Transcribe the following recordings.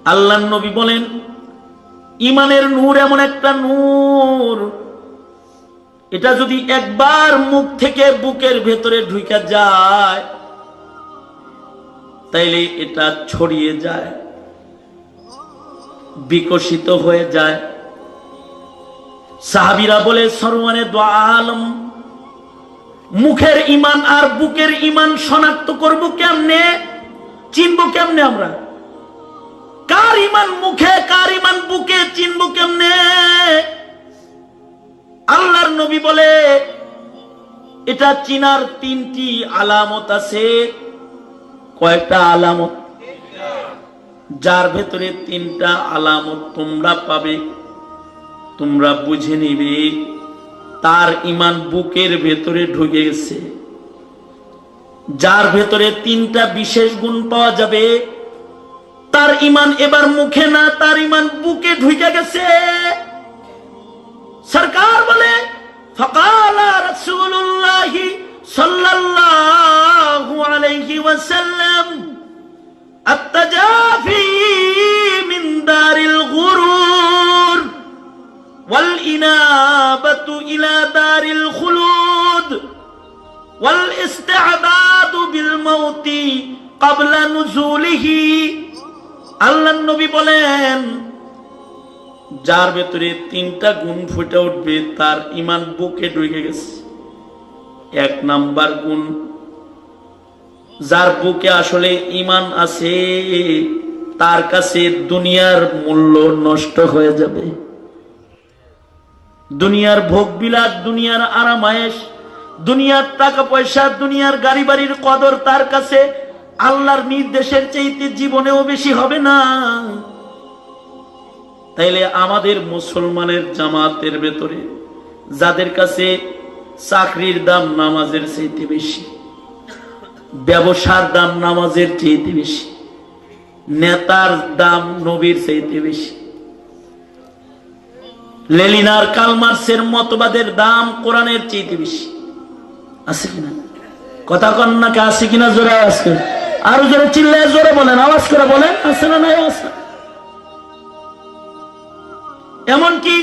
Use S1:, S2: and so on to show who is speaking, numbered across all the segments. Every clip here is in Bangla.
S1: আল্লাহর নবী বলেন, ইমানের নূর এমন একটা নূর, এটা যদি একবার মুখ থেকে বুকের ভেতরে ঢুকে যায় তাইলে এটা ছড়িয়ে যায়, বিকশিত হয়ে যায়। সাহাবীরা বলে, সরওয়ানে দু আলম, মুখের ঈমান আর বুকের ঈমান শনাক্ত করব কেমনে, চিনবো কেমনে আমরা? কার ঈমান মুখে কার ঈমান বুকে চিনবো কেমনে? আল্লাহর নবী বলে, এটা চিনার তিনটি আলামত আছে। কয়েকটা আলামত? যার ভেতরে তিনটা আলামত তোমরা পাবে, তোমরা বুঝে নিবে তার ঈমান বুকের ভেতরে ঢুকে গেছে। যার ভেতরে তিনটা বিশেষ গুণ পাওয়া যাবে, তার ঈমান এবার মুখে না, তার ঈমান বুকে ঢুকে গেছে। সরকার বলে, ফাকালা রাসূলুল্লাহ সাল্লাল্লাহু আলাইহি ওয়াসাল্লাম, আত-তাজাফি মিন দারিল গুরুর ওয়াল ইনাবাতু ইলা দারিল খুলুদ ওয়াল ইস্তি'দাদু বিল মাউতি ক্বাবলা নুজুলিহি। আল্লাহর নবী বলেন, যার ভেতরে তিনটা গুণ ফুটে উঠবে তার ঈমান বুকে ঢুকে গেছে। এক নাম্বার গুণ, যার বুকে আসলে ঈমান আছে তার কাছে দুনিয়ার মূল্য নষ্ট হয়ে যাবে। দুনিয়ার ভোগ বিলাস, দুনিয়ার আরামায়েশ, দুনিয়ার টাকা পয়সা, দুনিয়ার গাড়ি বাড়ির কদর তার কাছে আল্লাহর নির্দেশের চাইতে জীবনেও বেশি হবে না। তাইলে আমাদের মুসলমানের জামাতের ভেতরে যাদের কাছে চাকরির দাম নামাজের চাইতে বেশি, ব্যবসার দাম নামাজের চাইতে বেশি, নেতার দাম নবীর চাইতে বেশি, লেনিনার কালমার্সের মতবাদের দাম কোরআনের চাইতে বেশি, আছে কিনা? কথা কন নাকি? আছে কিনা? জোরে আওয়াজ করে, আরো জোরে চিল্লায় জোরে বলেন, আওয়াজ করে বলেন, আছে না নাই? আছে। এমনকি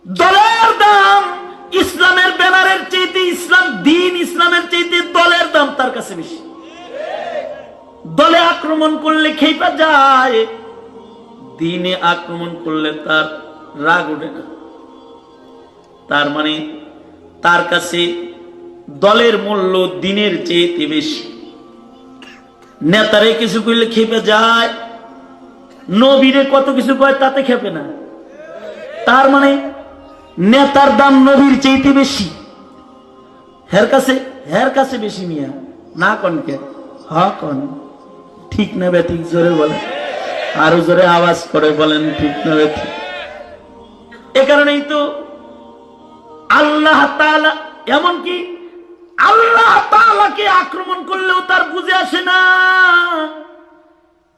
S1: দলের দাম ইসলামের ব্যানারের চাইতে, ইসলাম দিন ইসলামের চাইতে দলের দাম তার কাছে বেশি। দলে আক্রমণ করলে খেপা যায়, দিনে আক্রমণ করলে তার রাগ ওঠে না। তার মানে তার কাছে দলের মূল্য দিনের চাইতে বেশি। নেতারে কিছু করলে খেপে যায়, নবীরে কত কিছু কয় তাতে খেপে না। তার মানে নেতার দাম নবীর চাইতে বেশি, হের কাছে বেশি। মিয়া না কনকে হ কন, ঠিক না বে ঠিক? জোরে বলেন, আরো জোরে আওয়াজ করে বলেন, ঠিক না বে ঠিক? এ কারণেই তো আল্লাহ তাআলা, এমনকি আল্লাহ তাআলাকে আক্রমণ করলেও তার বুঝে আসে না,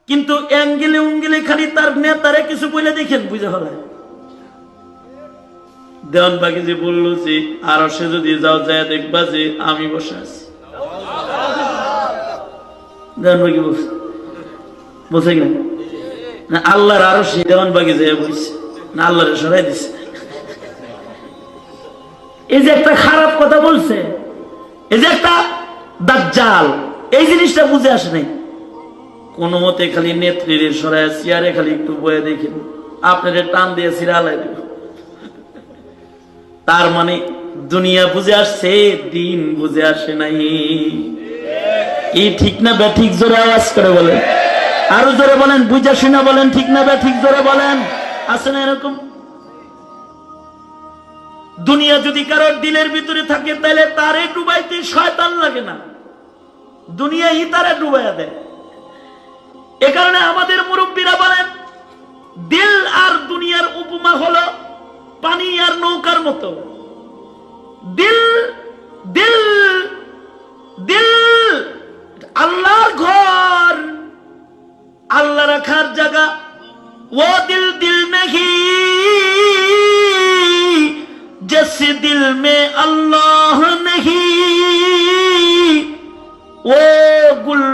S1: কিন্তু অ্যাঙ্গেলে উঙ্গেলে খালি তার নেতারে কিছু বলে দেখেন বুঝে হলে। দেওয়ানবাগি যে বললো যে আর সে যদি যাও যায় দেখবা যে আমি বসে আছি। দেওয়ানবাগি বলছে কিনা? না আল্লাহর আরো সে দেওয়ানবাগি যায় বলছে না, আল্লাহরে সরাই দিছে। এই যে একটা খারাপ কথা বলছে, এই যে একটা দাজ্জাল, এই জিনিসটা বুঝে আসে নাই। কোন মতে খালি নেত্রীর সরাই চেয়ারে খালি একটু বয়ে দেখেন, আপনাদের টান দিয়ে সিরালাই দেব। তার মানে দুনিয়া বুঝে আসছে, দিন বুঝে আসে নাই। এই ঠিক না বে ঠিক? জোরে আওয়াজ করে বলেন, আরো জোরে বলেন, বুঝে শুনে বলেন, ঠিক না বে ঠিক? জোরে বলেন, আছে না এরকম? দুনিয়া যদি কারোর দিলের ভিতরে থাকে তাহলে তারে ডুবাইতে শয়তান লাগে না, দুনিয়াই তারে ডুবাইয়া দেয়। এ কারণে আমাদের মুরব্বীরা বলেন, দিল আর দুনিয়ার উপমা হলো পানি আর নৌকার মতো। দিল দিল দিল আল্লাহর ঘর, আল্লাহ রাখার জায়গা। ও দিল দিল নেহি जैसे दिल में अल्लाह नहीं, वो गुल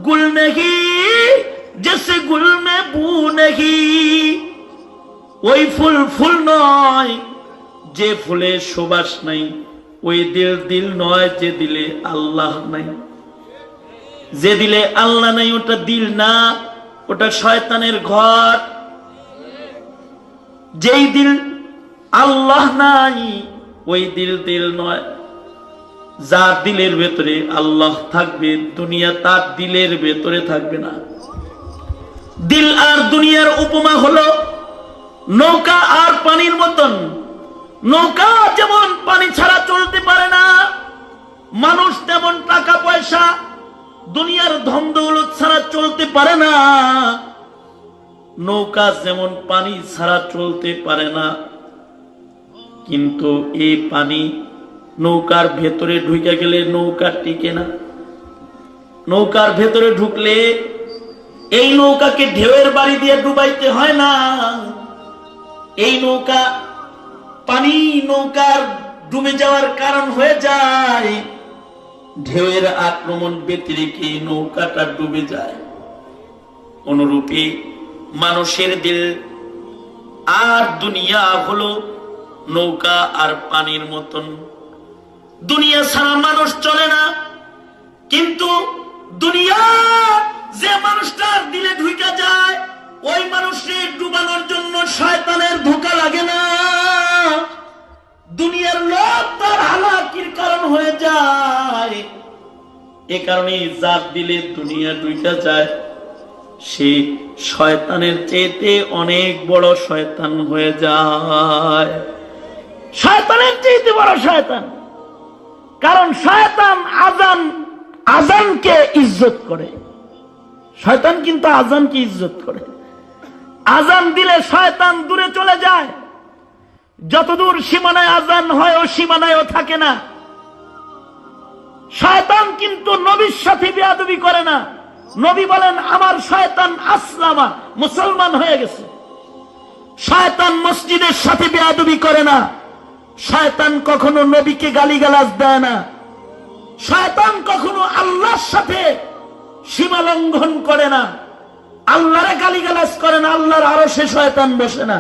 S1: गुल नहीं जिस जैसे गुल में बू नहीं ওই ফুল ফুল নয় যে ফুলে সুবাস নাই, ওই দিল দিল নয় যে দিলে আল্লাহ নাই। যে দিলে আল্লাহ নাই ওটা দিল না, ওটা শয়তানের ঘর। যেই দিল আল্লাহ নাই ওই দিল দিল নয়। যার দিলের ভেতরে আল্লাহ থাকবে দুনিয়া তার দিলের ভেতরে থাকবে না। দিল আর দুনিয়ার উপমা হলো নৌকা আর পানির মতন। নৌকা যেমন পানি ছাড়া চলতে পারে না, মানুষ তেমন টাকা পয়সা দুনিয়ার ধন দৌলত ছাড়া চলতে পারে না। নৌকা যেমন পানি ছাড়া চলতে পারে না, কিন্তু এই পানি নৌকার ভেতরে ঢুকে গেলে নৌকা টিকে না। নৌকার ভেতরে ঢুকলে এই নৌকাকে ঢেউয়ের বাড়ি দিয়ে ডুবাইতে হয় না। এই নৌকা পানি নৌকার ডুবে যাওয়ার কারণ হয়ে যায়, ঢেউয়ের আক্রমণ ব্যতিরেকে নৌকাটা ডুবে যায়। অনুরূপে মানুষের দিল আর দুনিয়া হলো নৌকা আর পানির মতন। দুনিয়া ছাড়া মানুষ চলে না, কিন্তু দুনিয়া যে মানুষটার দিলে ঢুকে যায় ওই মানুষের ডুবানোর জন্য শয়তানের ধোঁকা লাগে না। দুনিয়ার লোভ তার হালাকির কারণ হয়ে যায়। এ কারণে যার দিলে দুনিয়া ঢুকে যায় সে শয়তানের চেয়ে অনেক বড় শয়তান হয়ে যায়। শয়তানের চেয়ে বড় শয়তান, কারণ শয়তান আজানকে ইজ্জত করে। শয়তান কিন্তু আজানকে ইজ্জত করে। আজান দিলে শয়তান দূরে চলে যায়। যতদূর সীমানায় আজান হয় ও সীমানায়ও থাকে না। শয়তান কিন্তু নবীর সাথে বেয়াদবি করে না। নবী বলেন আমার শয়তান আসলামা, মুসলমান হয়ে গেছে। শয়তান মসজিদের সাথে বেয়াদবি করে না। শয়তান কখনো নবীকে গালিগালাজ দেয় না। শয়তান কখনো আল্লাহর সাথে সীমা লঙ্ঘন করে না। আল্লাহরে গালিগালাজ করে না, আল্লাহর আরশে শয়তান বসে না।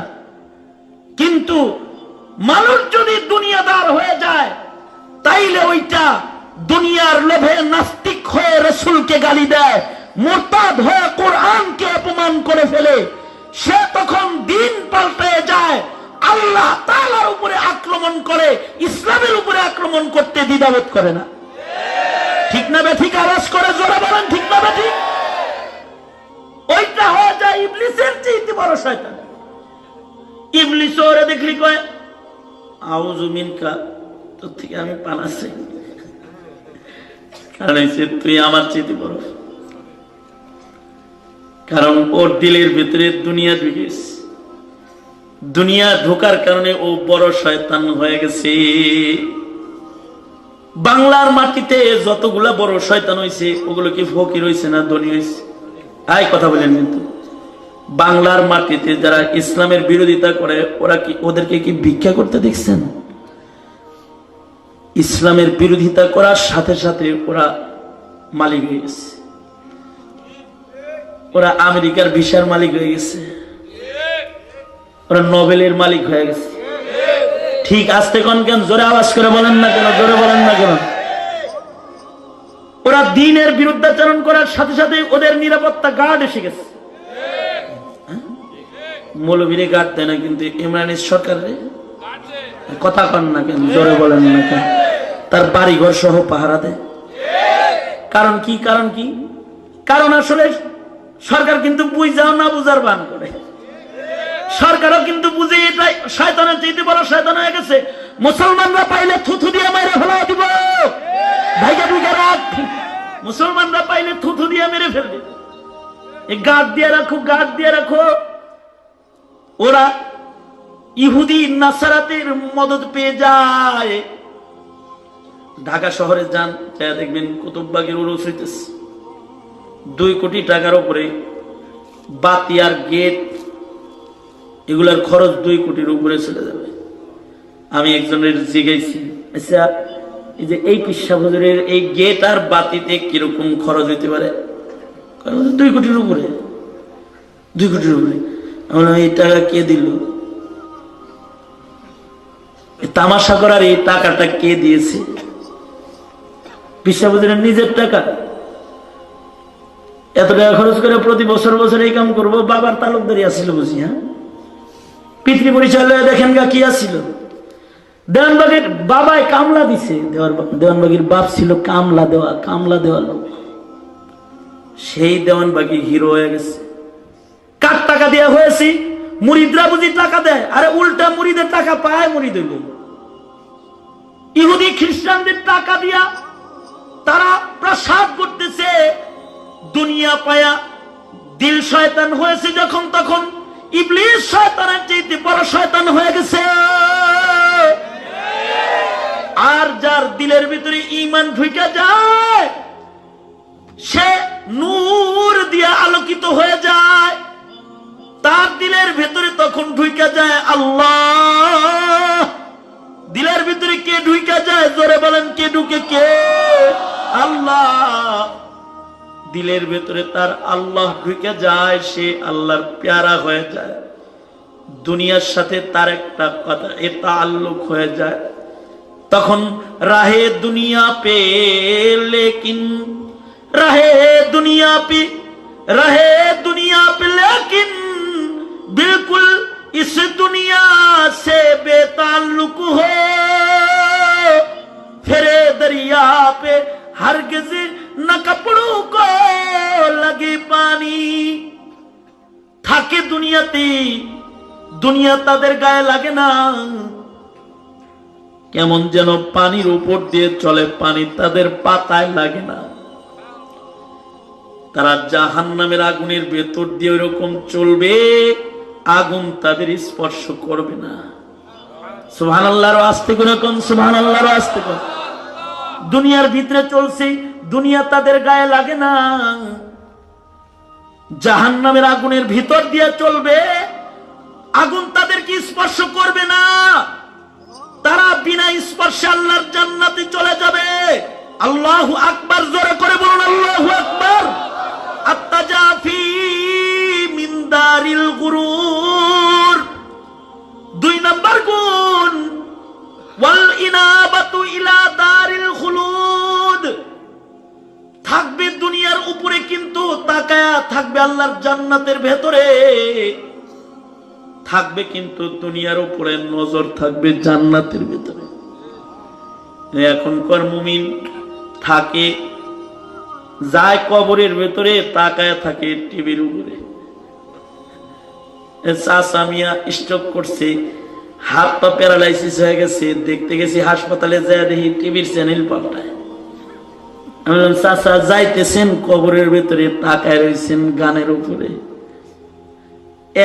S1: কিন্তু মানুষ যদি দুনিয়াদার হয়ে যায় তাইলে ওইটা দুনিয়ার লোভে নাস্তিক হয়ে রাসূলকে গালি দেয়, মুরতাদ হয়ে কোরআনকে অপমান করে ফেলে। সে তখন দিন পাল্টে যায়, আল্লাহ তাআলার উপরে আক্রমণ করে, ইসলামের উপরে আক্রমণ করতে দ্বিধাবোধ করে না। ঠিক না বেঠিক? আওয়াজ করে জোরে বলেন ঠিক না বেঠিক? ওইটা হয়ে যায় ইবলিসের চেয়ে বড় শয়তান। ইবলিস ওরে দেখলি কয় আউযু মিনকা, তোর থেকে আমি পানা চাই, কারণ তুই আমার চেয়ে বড়। কারণ ওর দিলের ভিতরে দুনিয়া ঢুকেছে। দুনিয়া ঢোকার কারণে ও বড় শয়তান হয়ে গেছে। বাংলার মাটিতে যতগুলা বড় শয়তান হয়েছে ওগুলো কি ফকির হয়েছে না ধনী হয়েছে? আই কথা বলেন। কিন্তু বাংলার মাটিতে যারা ইসলামের বিরোধিতা করে ওদেরকে কি ভিক্ষা করতে দেখছেন? ইসলামের বিরোধিতা করার সাথে সাথে ওরা মালিক হয়ে গেছে। ওরা আমেরিকার ভিসার মালিক হয়ে গেছে, ওরা নোবেলের মালিক হয়ে গেছে। ঠিক আসতে কোন কেন জোরে আওয়াজ করে বলেন না কেন? জোরে বলেন না কেন? ওরা দ্বীনের বিরুদ্ধাচরণ করার সাথে সাথে ওদের নিরাপত্তা গার্ড এসে গেছে। মৌলবীরে গার্ড দেয় না, কিন্তু ইমরানের সরকারের কথা কন না কেন? জোরে বলেন না কেন? তার বাড়িঘর সহ পাহারা দেয়। কারণ কি? কারণ কি? কারণ আসলে সরকার কিন্তু বুঝাও না বুঝার বান করে। সরকারও কিন্তু বুঝে এটা শয়তানের চাইতে বড় শয়তান হয়ে গেছে। মুসলমানরা পাইলে থুথু দিয়ে মেরে ফেলা দিব, ভাইকে ঢুকে রাখ। মুসলমানরা পাইলে থুথু দিয়ে মেরে ফেলবে। এই গার্ড দিয়ে রাখো, গার্ড দিয়ে রাখো। ওরা ইহুদি নাসারাতের মদত পেয়ে যায়। ঢাকা শহরে যান, যা দেখবেন কুতুববাগের উরুস হইতেছে। 2 কোটি টাকার উপরে বাতি আর গেট, এগুলার খরচ 2 কোটির উপরে চলে যাবে। আমি একজনের জিজ্ঞাসি, আচ্ছা এই যে এই পিসা হুজুরের এই গেট আর বাতিতে কিরকম খরচ হইতে পারে? 2 কোটির উপরে। 2 কোটি উপরে। এই টাকা কে দিল? তামাশা করার এই টাকাটা কে দিয়েছে? বিশ্বাবুদ্দিনের নিজের টাকা। এত টাকা খরচ করে প্রতি বছর বছর এই কাম করবো। বাবার তালুকদারি আসছিল বুঝি। হ্যাঁ, পিতৃ পরিচয় দেখেন গা কি আসছিল। দেওয়ানবাগের বাবায় কামলা দিছে। দেওয়ানবাগির বাপ ছিল কামলা দেওয়া লোক। সেই দেওয়ানবাগি হিরো হয়ে গেছে। কার টাকা দেওয়া হয়েছে? মুরিদরা বুঝি টাকা দেয়? আরে উল্টা মুরিদের টাকা পায় মুরিদ হইল। ইহুদি খ্রিস্টানদের টাকা দিয়া তারা প্রসাদ করতেছে। দুনিয়া পায়া দিল শয়তান হয়েছে যখন, তখন ইবলিস শয়তানের চাইতে বড় শয়তান হয়ে গেছে। আর যার দিলের ভিতরে ঈমান ঢুকে যায় সে নূর দিয়া আলোকিত হয়ে যায়। তার দিলের ভিতরে তখন ঢুকে যায় আল্লাহ। দিলের ভিতরে কে ঢুকে যায়? জোরে বলেন, কে ঢুকে? কে? আল্লাহ। দিলের ভেতরে তার আল্লাহ ঢুকে যায়, সে আল্লাহর প্যারা হয়ে যায়। দুনিয়ার সাথে তার একটা কথা এ তাল্লুক হয়ে যায়। তখন রাহে দুনিয়া পে লেকিন রাহে দুনিয়া পে লেকিন बिल्कुल इस दुनिया से बेताल्लुक हो। फिरे दरिया पे हरगिज न कपड़ों को लगे पानी। থাকে দুনিয়াতে, দুনিয়া তাদের গায়ে লাগে না। কেমন যেন পানির উপর দিয়ে চলে, পানি তাদের পাতায় লাগে না। তারা জাহান্নামের আগুনের ভেতর দিয়ে ওইরকম চলবে, আগুন তাদের স্পর্শ করবে না। সুবহানাল্লাহর আস্তে করে কোন সুবহানাল্লাহর আস্তে কোন। দুনিয়ার ভিতরে চলছে, দুনিয়া তাদের গায়ে লাগে না। জাহান্নামের আগুনের ভিতর দিয়ে চলবে, আগুন তাদেরকে স্পর্শ করবে না। তারা বিনা স্পর্শে আল্লাহর জান্নাতে চলে যাবে। আল্লাহু আকবার, জোরে করে বলুন আল্লাহু আকবার। আত্তাজাফি মিন দারিল গুরুর, 2 নম্বর গুণ। ওয়াল ইনাবাতু ইলা দারিল খুলুদ, থাকবে দুনিয়ার উপরে কিন্তু তাকায়া থাকবে আল্লাহর জান্নাতের ভেতরে। থাকবে কিন্তু দুনিয়ার উপরে নজর থাকবে জান্নাতের ভেতরে। এখনকার মুমিন থাকে যায় কবরের ভেতরে, তাকায় থাকে টিভির উপরে। চাচা মিয়া স্ট্রোক করছে, হাত পা প্যারালাইসিস হয়ে গেছে, দেখতে গেছি হাসপাতালে যায়, দেখি টিভির চ্যানেল পাল্টায়। আমি বললাম চাচা যাইতেছেন কবরের ভেতরে, তাকায় রয়েছেন গানের উপরে।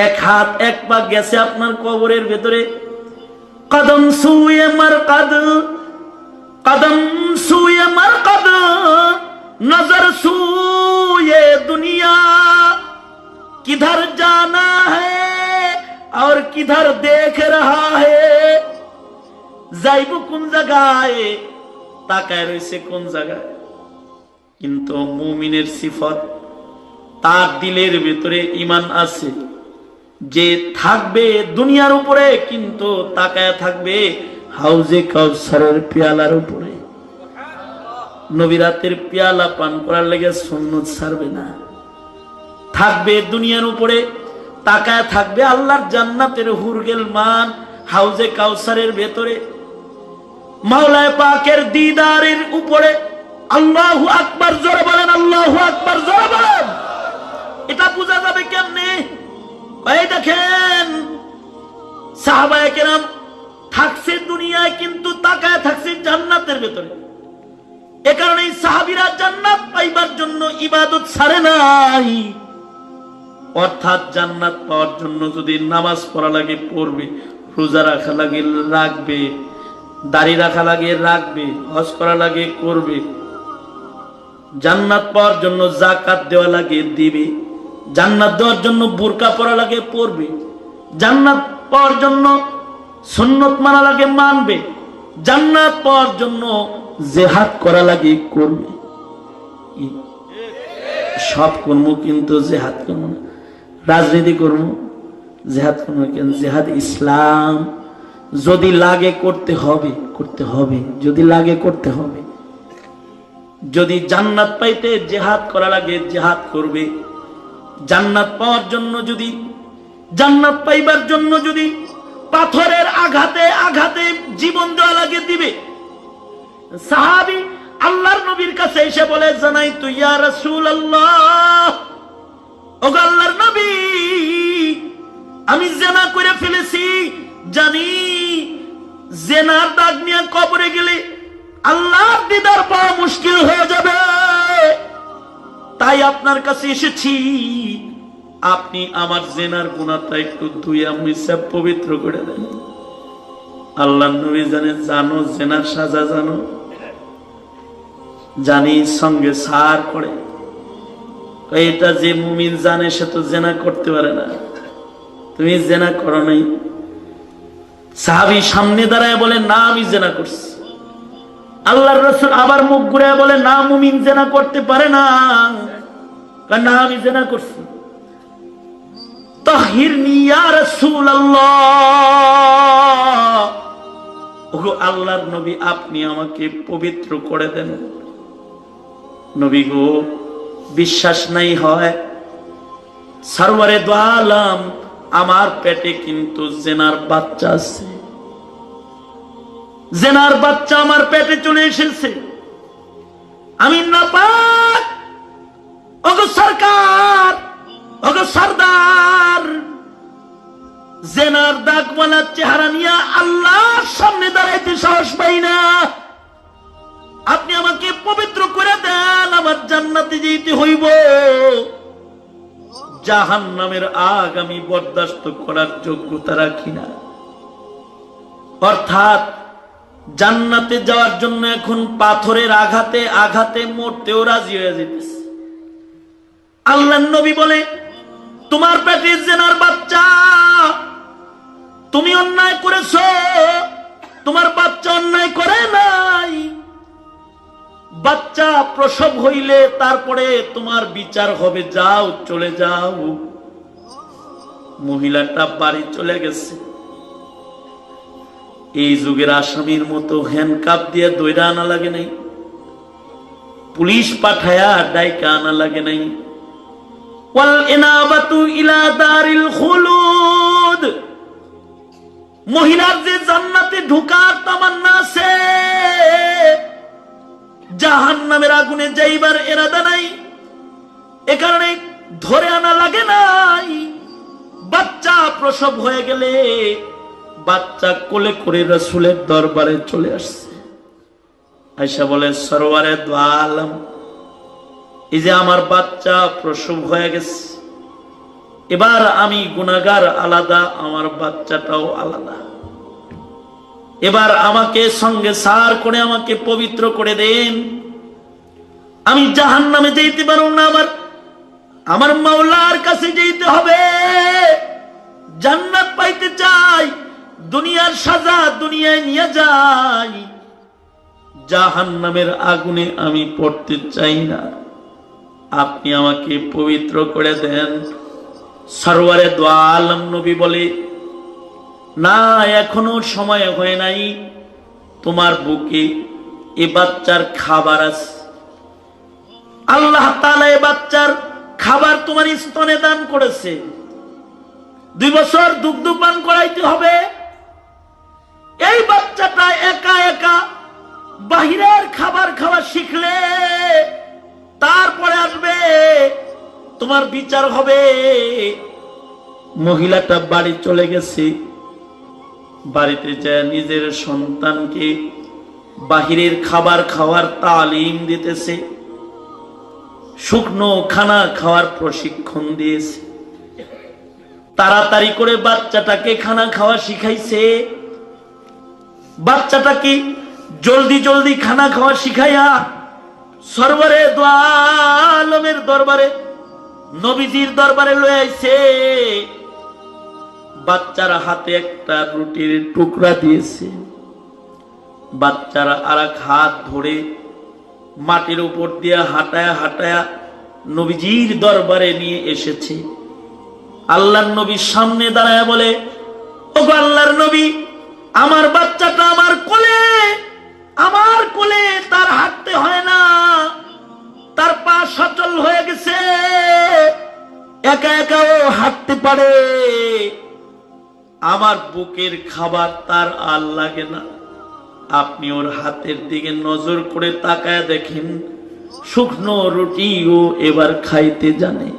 S1: এক হাত এক পা গেছে আপনার কবরের ভেতরে। কদম সুয়ে মারকাদ, কদম সুয়ে মারকাদ, नजर सूये दुनिया, किधर जाना है और किधर देख रहा है। যাইব কোন জায়গায়, তাকায় রয়েছে কোন জায়গায়। কিন্তু মুমিনের সিফত, তার দিলের ভিতরে ঈমান আছে, যে থাকবে দুনিয়ার উপরে কিন্তু তাকায় থাকবে হাউজে কাউসারের পেয়ালার উপরে। নবী রাতের পেয়ালা পান করার লেগে সুন্নত ছাড়বে না। থাকবে দুনিয়ার উপরে, তাকায় থাকবে আল্লাহর জান্নাতের হুরগেল মান হাউজে কাউসারের ভেতরে, মাওলায়ে পাকের দিদারের উপরে। আল্লাহু আকবার, জোরে বলেন আল্লাহু আকবার, জোরে বলেন। এটা বোঝা যাবে কেমনে? এই দেখেন সাহাবায়ে কেরাম থাকছে দুনিয়ায় কিন্তু তাকায় থাকছে জান্নাতের ভেতরে। এ কারণে সাহাবীরা জান্নাত পাইবার জন্য ইবাদত ছাড়ে নাই। অর্থাৎ জান্নাত পাওয়ার জন্য যদি নামাজ পড়া লাগে পড়বে, রোজা রাখা লাগে রাখবে, দাড়ি রাখা লাগে রাখবে, হজ করা লাগে করবে। জান্নাত পাওয়ার জন্য যাকাত দেওয়া লাগে দিবে, জান্নাত দেওয়ার জন্য বুরকা পরা লাগে পরবে, জান্নাত পাওয়ার জন্য সুন্নত মানা লাগে মানবে, জান্নাত পাওয়ার জন্য জিহাদ করা লাগে করবে। সব কর্ম কিন্তু জিহাদ কর্ম না। রাজনীতি করব, জিহাদ করব কেন? জিহাদ ইসলাম, যদি লাগে করতে হবে, করতে হবে, যদি লাগে করতে হবে। যদি জান্নাত পাইতে জিহাদ করা লাগে জিহাদ করবে। জান্নাত পাওয়ার জন্য, যদি জান্নাত পাইবার জন্য যদি পাথরের আঘাতে আঘাতে জীবন দেওয়া লাগে দিবে। সাহাবী আল্লাহর নবীর কাছে এসে বলে, জানাই তুই ইয়া রাসূলুল্লাহ, ওগো আল্লাহর নবী, আমি জিনা করে ফেলেছি, জানি জিনার দাগ নিয়ে কবরে গেলে আল্লাহর দিদার পাওয়া মুশকিল হয়ে যাবে, তাই আপনার কাছে এসেছি, আপনি আমার জিনার গুনাহটা একটু ধুইয়া মুছে পবিত্র করে দেন। আল্লাহর নবী জানো জিনার সাজা জানো? জানি, সঙ্গে সার করে। এটা যে মুমিন জানে সে তো জিনা করতে পারে না। তুমি জিনা করো নাই? সাহাবী সামনে দাঁড়ায় বলে, না আমি জিনা করছি। আল্লাহর রাসূল আবার মুখ ঘুরায় বলে, না মুমিন জিনা করতে পারে না, না আমি জিনা করছি। তাহিরনি ইয়া রাসূলুল্লাহ, ওগো আল্লাহর নবী, আপনি আমাকে পবিত্র করে দেন। নবী গো, বিশ্বাস নাই হয়? সরওয়ারে দু আলম, আমার পেটে কিন্তু জিনার বাচ্চা আছে, জিনার বাচ্চা আমার পেটে চলে এসেছে, আমি নাপাক। ওগো সরকার, ওগো সরদার, জিনার দাগওয়ালা চেহারা নিয়ে আল্লাহর সামনে দাঁড়াইতে সাহস পাই না, আপনি আমাকে পবিত্র করে দেন, আমার জান্নাতে যেতে হইব। জাহান্নামের আগ আমি বরদাস্ত করার যোগ্যতা রাখি না। অর্থাৎ জান্নাতে যাওয়ার জন্য এখন পাথরের আঘাতে আঘাতে মরতেও রাজি হয়ে যেতেছে। আল্লাহর নবী বলে, তোমার পেটে জিনার বাচ্চা, তুমি অন্যায় করেছো, তোমার বাচ্চা অন্যায় করে নাই। বাচ্চা প্রসব হইলে তারপরে তোমার বিচার হবে, যাও চলে যাও। মহিলাটা বাড়ি চলে গেছে। এই যুগের আসামির মতো হ্যান্ডকাপ দিয়ে দইরা আনা লাগে নাই, পুলিশ পাঠায়া ডাইকা আনা লাগে নাই। ওয়াল ইনাবাতু ইলা দারিল খুলুদ, মহিলার যে জান্নাতে ঢোকার তামান্না আছে, জাহান্নামের আগুনে যাইবার ইরাদা নাই, এ কারণে ধরে আনা লাগে নাই। বাচ্চা প্রসব হয়ে গেলে বাচ্চা কোলে করে রাসূলের দরবারে চলে আসছে। আয়েশা বলে, সরওয়ারে দু আলম, এই যে আমার বাচ্চা প্রসব হয়ে গেছে, এবার আমি গুনাহগার আলাদা, আমার বাচ্চাটাও আলাদা, এবার আমাকে সঙ্গে সার করে আমাকে পবিত্র করে দেন। আমি জাহান্নামে যেতে পারব না, আমার মাওলার কাছে যেতে হবে। জান্নাত পাইতে চাই, দুনিয়ার সাজা দুনিয়ায় নিয়ে যাই, জাহান্নামের আগুনে আমি পড়তে চাই না, আপনি আমাকে পবিত্র করে দেন। সরওয়ারে দু আলম নবী বলে, না এখনো সময় হয় নাই, তোমার বুকে এ বাচ্চার খাবার আছে, আল্লাহ তাআলা এ বাচ্চার খাবার তোমার স্তনে দান করেছে, 2 বছর দুগ্ধ পান করাইতে হবে। এই বাচ্চাটা একা একা বাহিরের খাবার খাওয়া শিখলে তারপরে আসবে, তোমার বিচার হবে। মহিলাটা বাড়ি চলে গেছে, বাড়িতে যায় নিজের সন্তানকে বাহিরের খাবার খাওয়ার তালিম দিতেছে, শুকনো খানা খাওয়ার প্রশিক্ষণ দিয়েছে, তাড়াতাড়ি করে বাচ্চাটাকে খানা খাওয়া শিখাইছে। বাচ্চাটাকে জলদি জলদি খানা খাওয়া শিখাইয়া সরওয়ারে দু আলমের দরবারে, নবীজির দরবারে লয়ে আইছে। বাচ্চার হাতে একটা রুটির টুকরা দিয়েছে, বাচ্চারা আর এক হাত ধরে মাটির উপর দিয়ে হাঁটায়া হাঁটায়া নবীজির দরবারে নিয়ে এসেছে। আল্লাহর নবীর সামনে দাঁড়ায় বলে, ওগো আল্লাহর নবী, আমার বাচ্চাটা আমার কোলে তার হাঁটতে হয় না, তার পা সচল হয়ে গেছে, একা একা ও হাঁটতে পারে, আমার বুকের খাবার তার আর লাগে না। আপনি ওর হাতের দিকে নজর করে তাকায় দেখেন, শুকনো রুটিও এবার খাইতে জানে।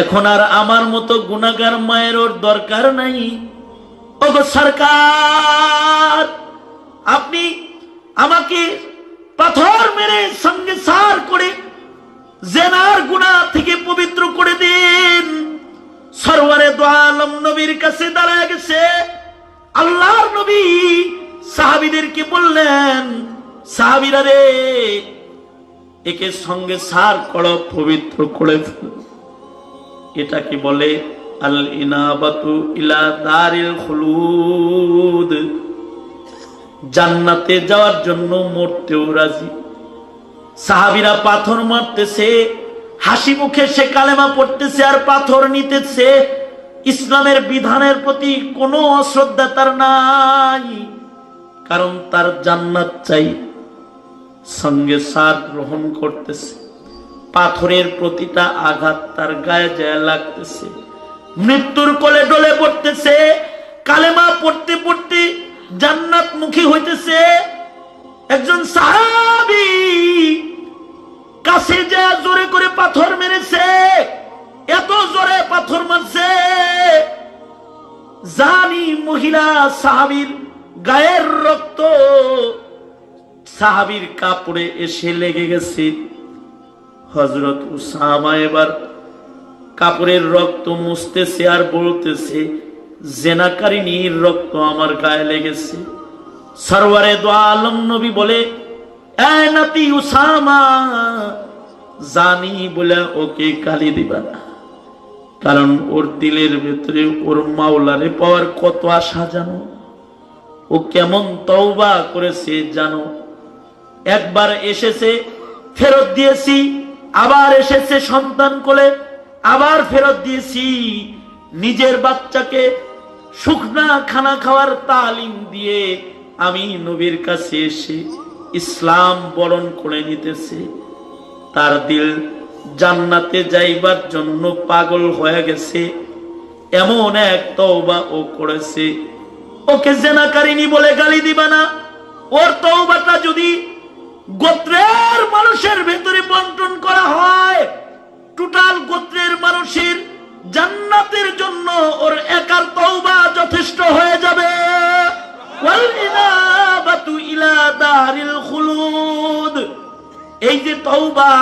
S1: এখন আর আমার মতো গুনাহগার মায়ের ওর দরকার নাই। ওগো সরকার, আপনি আমাকে পাথর মেরে সঙ্গে সার করে জেনার গুনাহ থেকে পবিত্র করে দিন। সরওয়ারে দো আলম নবীর কাছে দাঁড়ায় গেছে। আল্লাহর নবী সাহাবীদেরকে বললেন, সাহাবীরা রে, একে সঙ্গে সার করো, পবিত্র করে ফেল। এটাকে বলে আল ইনাবাতু ইলা দারিল খুলুদ, জান্নাতে যাওয়ার জন্য মরতেও রাজি। সাহাবীরা পাথর মারতেছে, হাসি মুখে সে কালেমা পড়তেছে আর পাথর নিতেছে। ইসলামের বিধানের প্রতি কোনো অশ্রদ্ধা তার নাই, কারণ তার জান্নাত চাই। সঙ্গে সার গ্রহণ করতেছে, পাথরের প্রতিটা আঘাত তার গায়ে যায় লাগতেছে, মৃত্যুর কোলে ডলে পড়তেছে, কালেমা পড়তে পড়তে জান্নাত মুখী হইতেছে। একজন সাহাবী কাছে যা জোরে করে পাথর মেরেছে, এত জোরে পাথর মারছে, জানি মহিলা সাহাবীর গায়ের রক্ত সাহাবীর কাপড়ে এসে লেগে গেছে। হযরত উসামা এবার কাপড়ের রক্ত মুছতেছে আর বলতেছে, জেনাকারিনীর রক্ত আমার গায়ে লেগেছে। সরওয়ারে দো আলম নবী বলে, এ নাতি উসামা, জানি বলে ওকে গালি দিবা না, কারণ ওর দিলের ভেতরে ওর মাওলারে পাওয়ার কত আশা জানো, ও কেমন তওবা করেছে জানো। একবার এসেছে, ফেরত দিয়েছি, আবার এসেছে সন্তান কোলে, আবার ফেরত দিয়েছি। নিজের বাচ্চাকে শুকনা খানা খাওয়ার তালিম দিয়ে আমি নবীর কাছে এসে ইসলাম বরণ করে নিতেছে। তার দিল জান্নাতে যাইবার জন্য পাগল হয়ে গেছে, এমন এক তওবা ও করেছে। ওকে জেনাকারিনী বলে গালি দিবা না। ওর তওবাটা যদি গোত্রের মানুষের ভেতরে বন্টন করা হয়, টোটাল গোত্রের মানুষের জান্নাতের জন্য ওর একার তওবা যথেষ্ট হয়ে যাবে। ওয়াল ইনাবাতু ইলা দারিল খুলুদ, এই যে তওবা,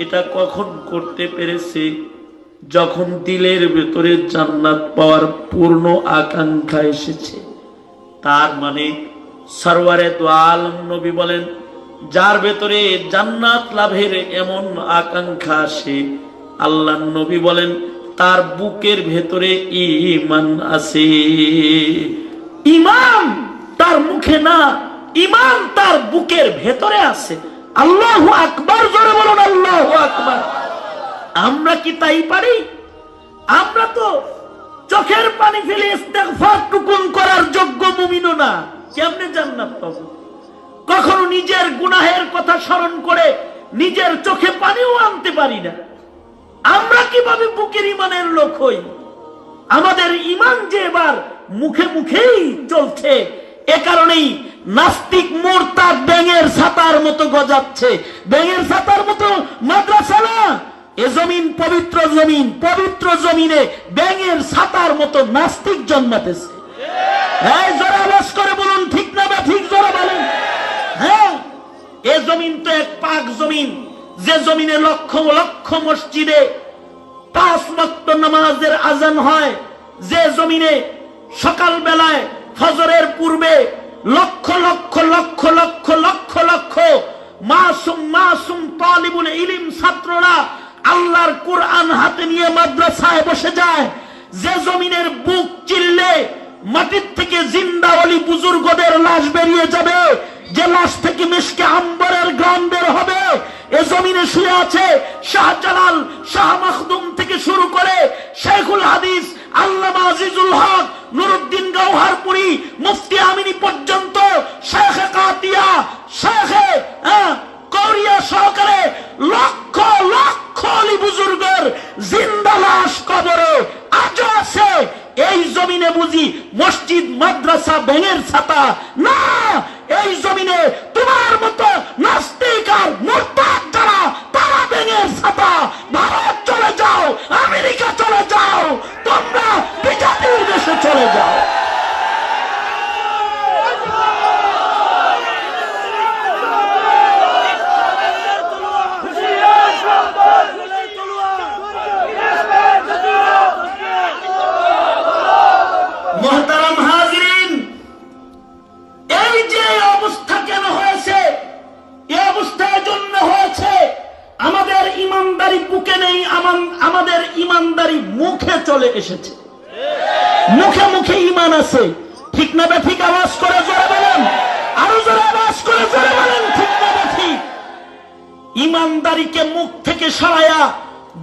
S1: এটা কখন করতে পেরেছে? যখন দিলের ভেতরে জান্নাত পাওয়ার পূর্ণ আকাঙ্ক্ষা এসেছে। তার মানে সরওয়ারে দো আলম নবী বলেন, যার ভেতরে জান্নাত লাভের এমন আকাঙ্ক্ষা আসে, আল্লাহর নবী বলেন তার বুকের ভেতরে ঈমান আছে। ঈমান তার মুখে না, ঈমান তার বুকের ভেতরে আছে। আল্লাহু আকবার, জোরে বলুন আল্লাহু আকবার। আমরা কি তাই পারি? আমরা তো চোখের পানি ফেলে ইস্তেগফার টুকুন করার যোগ্য মুমিনও না। কেমনে জান্নাত পাবো? কখনো নিজের গুনাহের কথা স্মরণ করে নিজের চোখে পানিও আনতে পারি না। আমরা কিভাবে বুকের ঈমানের লোক হই? আমাদের ঈমান যে এবার মুখে মুখেই চলছে, এ কারণেই নাস্তিক মুরতাদ ব্যাঙের ছাতার মতো গজাচ্ছে। ব্যাঙের ছাতার মতো মাদ্রাসা না, এ জমিন পবিত্র জমিন, পবিত্র জমিনে ব্যাঙের ছাতার মতো নাস্তিক জন্মাতেছে। হ্যাঁ, জোরে আওয়াজ করে বলুন ঠিক না বা ঠিক, জোরে বলেন। হ্যাঁ, এ জমিন তো এক পাক জমিন, যে জমিনে লক্ষ লক্ষ মসজিদে 5 ওয়াক্ত নামাজের আজান হয়, যে জমিনে সকাল বেলায় ফজরের পূর্বে লক্ষ লক্ষ লক্ষ লক্ষ লক্ষ লক্ষ মাসুম মাসুম তালিবুল ইলম ছাত্ররা আল্লাহর কোরআন হাতে নিয়ে মাদ্রাসায় বসে যায়, যে জমিনের বুক চিল্লে মাটির থেকে জিন্দা ওলি বুজুর্গদের লাশ বেরিয়ে যাবে, যে লাশ থেকে মিশকে আম্বরের গ্রাম বের হবে। এ জমিনে শুয়ে আছে শাহজালাল, শাহ মাখদুম থেকে শুরু করে শেখুল হাদিস আল্লামা আজিজুল হক, নুরুদ্দিন গওহারপুরি, মুফতি আমিনী পর্যন্ত, শেখে কাতিয়া, শেখে কৌরিয়া সহকারে লক্ষ লক্ষ অলি বুজুর্গের জিন্দা লাশ কবরে আজও আছে। এই জমিনে বুঝি মসজিদ মাদ্রাসা ব্যাঙের ছাতা না, এই জমিনে তোমার মতো নাস্তিক আর মুরতাদ যারা, তারা ব্যাঙের ছাতা। ভারত চলে যাও, আমেরিকা চলে যাও, তোমরা বিজাতির দেশে চলে যাও। মোহতারাম হাজিরিন, এই যে অবস্থা কেন হয়েছে? এই অবস্থার জন্য হয়েছে আমাদের ইমানদারি বুকে নেই, আমাদের ইমানদারি মুখে চলে এসেছে। মুখে মুখে ইমান আছে, ঠিক না ঠিক? আওয়াজ করে জোরে বলেন, আরো জোরে আওয়াজ করে জোরে বলেন, ঠিক না ঠিক? ইমানদারিকে মুখ থেকে সরায়া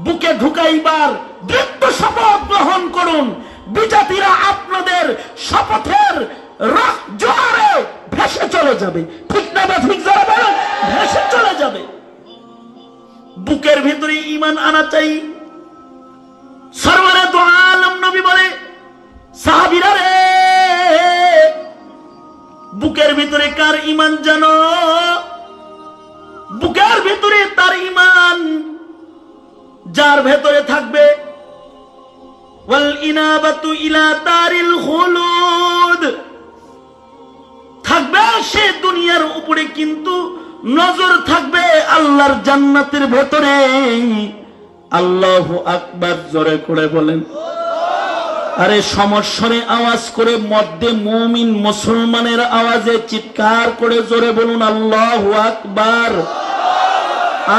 S1: বুকে ঢুকাইবার দৃঢ় শপথ গ্রহণ করুন। বিজাতিরা আপনাদের শপথের জোয়ারে ভেসে চলে যাবে, ঠিক না ঠিক? যারা বলেন ভেসে চলে যাবে। বুকের ভিতরে ঈমান আনা চাই। সরওয়ারে দু আলম নবী বলে, সাহাবীরা রে, বুকের ভিতরে কার ঈমান জানো? বুকের ভিতরে তার ঈমান যার ভেতরে থাকবে ওয়াল ইনাবাতু ইলা দারিল খুলুদ, থাকবে সে দুনিয়ার উপরে, কিন্তু নজর থাকবে আল্লাহর জান্নাতের ভেতরে। আল্লাহু আকবার জোরে করে বলেন। আরে সমস্বরে আওয়াজ করে, মধ্যে মুমিন মুসলমানের আওয়াজে চিৎকার করে জোরে বলুন আল্লাহু আকবার।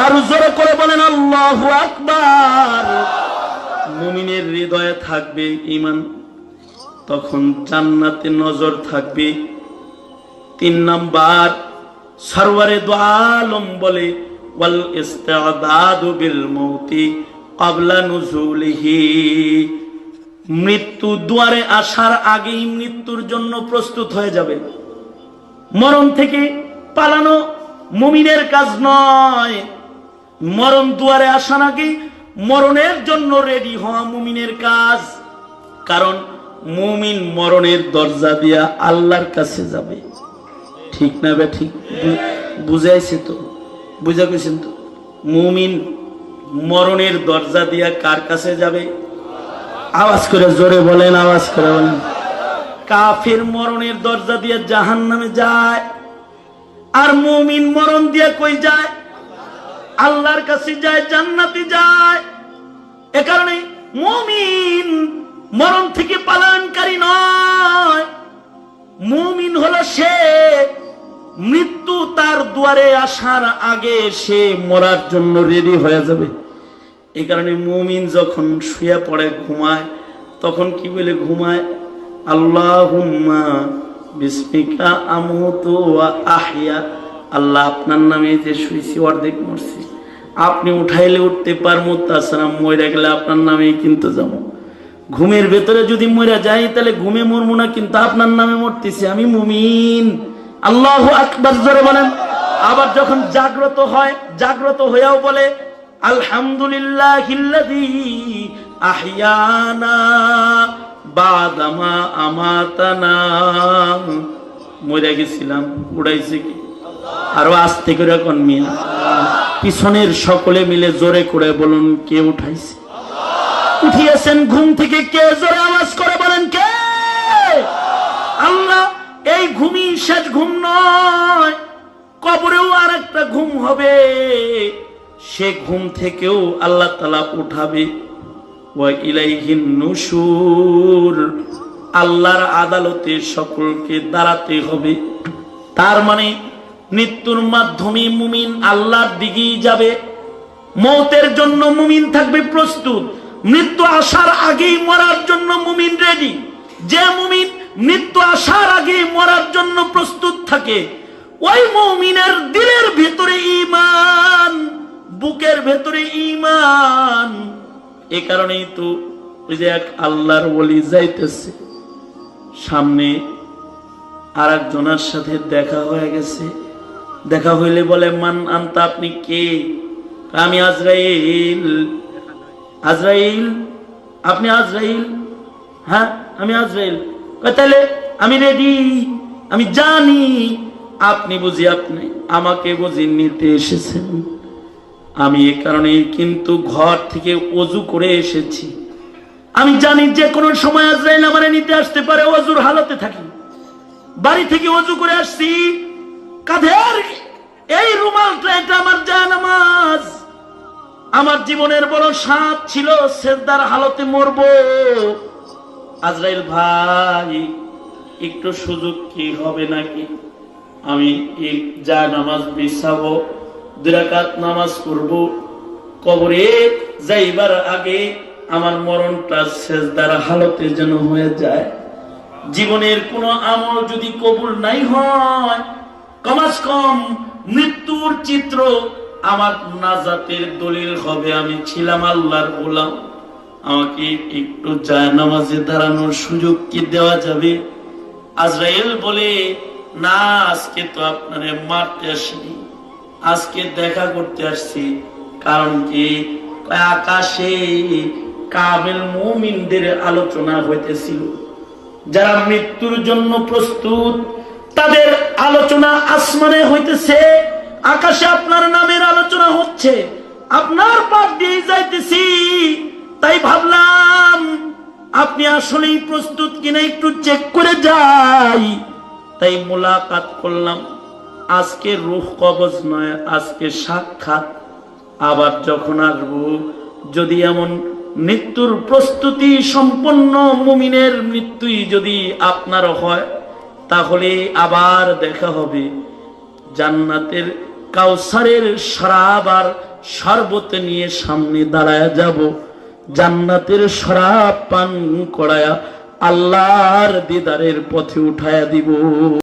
S1: আর জোরে করে বলেন আল্লাহু আকবার। মুমিনের হৃদয়ে থাকবে ঈমান, তখন জান্নাতে নজর থাকবে। 3 নাম্বার, সরওয়ারে দু আলম বলে, ওয়াল ইস্তিআদাদু বিল মাউতি ক্বাবলা নুজুলিহি, মৃত্যু দুয়ারে আসার আগেই মৃত্যুর জন্য প্রস্তুত হয়ে যাবে। মরণ থেকে পালানো মুমিনের কাজ নয়, মরণ দুয়ারে আসার আগে মরণের জন্য রেডি হওয়া মুমিনের কাজ। কারণ মুমিন মরণের দরজা দিয়া আল্লাহর কাছে যাবে, ঠিক না বে ঠিক? বুঝাইছে তো? বুঝা গেছেন তো? মুমিন মরণের দরজা দিয়া কার কাছে যাবে? আওয়াজ করে জোরে বলেন, আওয়াজ করে বলেন। কাফির মরণের দরজা দিয়ে জাহান্নামে যায়, আর মুমিন মরণ দিয়ে কই যায়? আল্লাহর কাছে যায়, জান্নাতে যায়। এ কারণে মুমিন মরণ থেকে পালায়নকারী নয়। মুমিন হলো সে, মৃত্যু তার দুয়ারে আসার আগে সে মরার জন্য রেডি হয়ে যাবে। এই কারণে মুমিন যখন শুয়ে পড়ে, ঘুমায়, তখন কি বলে ঘুমায়? আল্লাহুম্মা বিসমিকা আমুতু ওয়া আহইয়া, আল্লাহ আপনার নামে যে শুয়েছি অর্ধেক মরছি, আপনি উঠাইলে উঠতে পারবো, তাছাড়া মরে গেলে আপনার নামেই কিন্তু যাবো। ঘুমের ভেতরে যদি মরে যাই তাহলে ঘুমে মরবো না, কিন্তু আপনার নামে মরতেছি, আমি মুমিন। আল্লাহু আকবার জোরে বলেন। আবার যখন জাগ্রত হয়, জাগ্রত হয়েও বলে আলহামদুলিল্লাহিল্লাযী আহইয়ানা বাদামা আমাতানা, মরে গেছিলাম, উড়াইছে কি? আরো আস্তে করে কোন মিয়া, পিছনের সকলে মিলে জোরে করে বলুন, কে উঠাইছে? উঠিয়েছেন ঘুম থেকে কে? জোরে আওয়াজ করে বলেন, কে? আল্লাহ। এই ঘুমই শেষ ঘুম নয়, কবরেও আর একটা ঘুম হবে, সে ঘুম থেকেও আল্লাহ তাআলা উঠাবে। ওয়া ইলাইহিন নুশুর, আল্লাহর আদালতে সকলকে দাঁড়াতে হবে। তার মানে মৃত্যুর মাধ্যমে মুমিন আল্লাহর দিকেই যাবে। মৌতের জন্য মুমিন থাকবে প্রস্তুত, মৃত্যু আসার আগেই মরার জন্য মুমিন রেডি। যে মুমিন মৃত্যু আসার আগেই মরার জন্য প্রস্তুত থাকে, ওই মুমিনের দিলের ভেতরে ঈমান, বুকের ভেতরে ঈমান। এ কারণেই তো ওই যে এক আল্লাহর ওলি যাইতেছে, সামনে আর একজনের সাথে দেখা হয়ে গেছে। দেখা হইলে বলে, মান আনতা, আপনি কে? আমি আজরাইল। আজরাইল? আপনি আজরাইল? হ্যাঁ আমি আজরাইল। তাহলে আমি রেডি, আমি জানি আপনি বুঝি আপনি আমাকে বুঝি নিতে এসেছেন। আমি এ কারণে কিন্তু ঘর থেকে ওযু করে এসেছি। আমি জানি যে কোনো সময় আজরাইল আমারে নিতে আসতে পারে, ওযুর হালতে থাকি। বাড়ি থেকে ওযু করে আসছি, কাঁধের এই রুমালটা এটা আমার জানামাজ। আমার জীবনের বড় সাধ ছিল সেজদার হালতে মরবো। আজরাইল ভাই, একটু সুযোগ কি হবে নাকি? আমি এক জানামাজ বিছাবো, 2 রাকাত নামাজ পড়ব, কবরে যাইবার আগে আমার মরণটা সেজদার হালতে যেন হয়ে যায়। জীবনের কোন আমল যদি কবুল নাই হয়, কমাস কম মৃত্যুর চিত্র আমার নাজাতের দলিল হবে আমি ছিলাম আল্লাহর গোলাম। আমাকে একটু জায়নামাজে দাঁড়ানোর সুযোগ কি দেওয়া যাবে? আজরাইল বলে, না, আজকে তো আপনারে মারতে আসিনি, আজকে দেখা করতে আসছি। কারণ কি? আকাশে কামেল মুমিনদের আলোচনা হইতেছিল, যারা মৃত্যুর জন্য প্রস্তুত, তাদের আলোচনা আসমানে হইতেছে। আকাশে আপনার নামের আলোচনা হচ্ছে, আপনার পাশ দিয়ে যাইতেছি। তাই ভাবলাম আপনি আসলেই প্রস্তুত কিনা একটু চেক করে যাই। তাই মোলাকাত করলাম। আজকে রূহ কবজ নয়, আজকে সাক্ষাৎ। আবার যখন আসবো, যদি এমন মৃত্যুর প্রস্তুতি সম্পন্ন মুমিনের মৃত্যুই যদি আপনার হয়, তাহলে আবার দেখা হবে। জান্নাতের কাউসারের শরাব আর শরবত নিয়ে সামনে দাঁড়ায় যাব। জান্নাতের শরাব পান করায়া আল্লাহর দিদারের পথে উঠায়া দিব।